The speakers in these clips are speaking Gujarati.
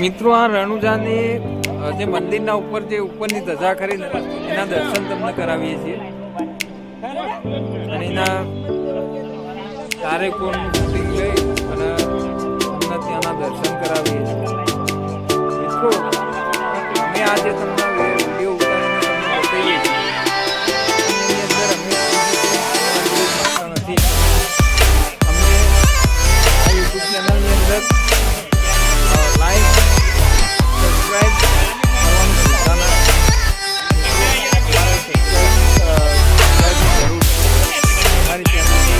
મિત્રો આ રણુજાની જે મંદિરના ઉપર જે ઉપરની ધજા ખરી એના દર્શન તમને કરાવીએ છીએ અને એના તારેકોનું શૂટિંગ લઈ અને તમને ત્યાંના દર્શન કરાવીએ છીએ મિત્રો અમે આજે તમને વિડીયો ઉતારીને તમને બતાવીએ છીએ એની અંદર અમે નથી અમે આ યુટ્યુબ ચેનલની અંદર લાઈક સબસ્ક્રાઈબ કરવાનું ભૂલતા ના અમારી ચેનલને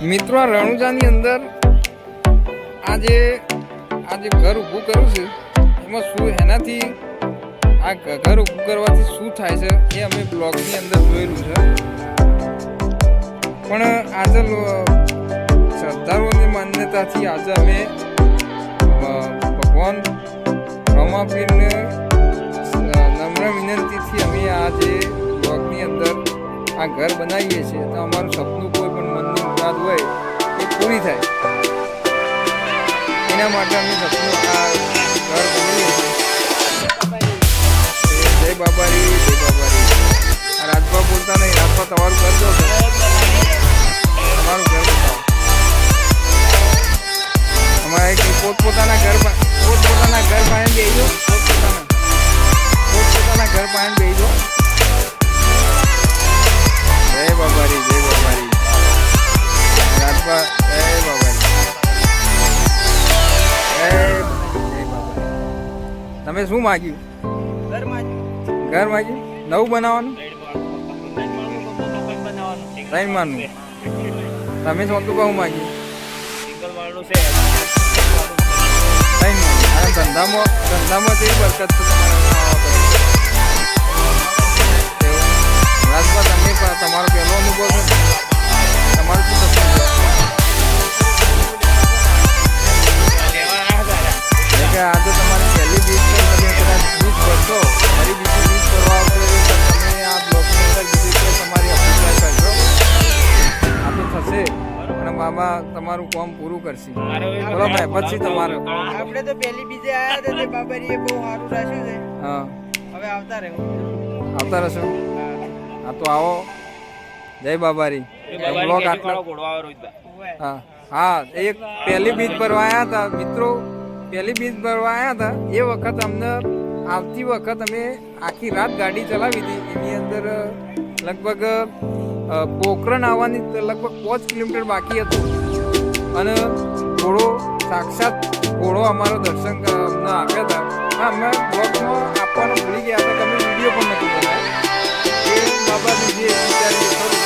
મિત્રો આ રણુજાની અંદર આજે ઘર ઊભું કર્યું છે એમાં શું એનાથી આ ઘર ઊભું કરવાથી શું થાય છે એ અમે બ્લોગની અંદર જોયેલું છે પણ આજે શ્રદ્ધાળુઓની માન્યતાથી આજે અમે ભગવાન રમાપીરને નમ્ર વિનંતીથી અમે આજે બ્લોગની અંદર આ ઘર બનાવીએ છીએ તો અમારું સપનું કોઈ પણ મનની મુરાદ હોય એ પૂરી થાય એના માટે અમે સપનું આ ઘર બનાવીએ છીએ જય બાબારી આ રાજભા બોલતા નહીં રાજભા તમારું ઘર જો તમારું ઘર બતાવો અમારા એક પોતપોતાના ઘર પાસે બેસજો પોતપોતાના ઘર પાસે બેસજો જય બાબારી રાજભા જય બાબારી તમે શું માગ્યું? ઘર માગ્યું નવું બનાવવાનું ત્રણ માળનું તમે શું કહું માગ્યું? ત્રણ માળ અને ધંધામાં કેવી બરકત છે રાજભા તમે તમારો પહેલો અનુભવ છે તમારું શું થતું કે આજે તમારી પહેલી બીજ છે તમે કદાચ બીજ ભરશો ફરી બીજી બીજ કરવા આવશે તમે આ બ્લોગની અંદર બીજી કોઈ તમારી અભિપ્રાય કરશો આ તો થશે અને બાબા તમારું કામ પૂરું કરશે બોલો ભાઈ પછી તમારે આપણે તો પહેલી બીજે આવ્યા હતા તે બાબારીએ બહુ સારું રાખ્યું છે હા હવે આવતા રહેશો હા તો આવો જય બાબારી બ્લોગ આટલો હા એક પહેલી બીજ ભરવા આવ્યા હતા મિત્રો પહેલી બીજ ભરવા આવ્યા હતા એ વખત અમને આવતી વખત અમે આખી રાત ગાડી ચલાવી હતી એની અંદર લગભગ પોખરણ આવવાની લગભગ 5 કિલોમીટર બાકી હતું અને ઘોડો સાક્ષાત ઘોડો અમારો દર્શન અમને આપ્યા હતા અમે બ્લોગમાં આપવાનું ભૂલી ગયા હતા કે અમે વિડીયો પણ નથી બનાવ્યો એ બાબાની જે વિચારીએ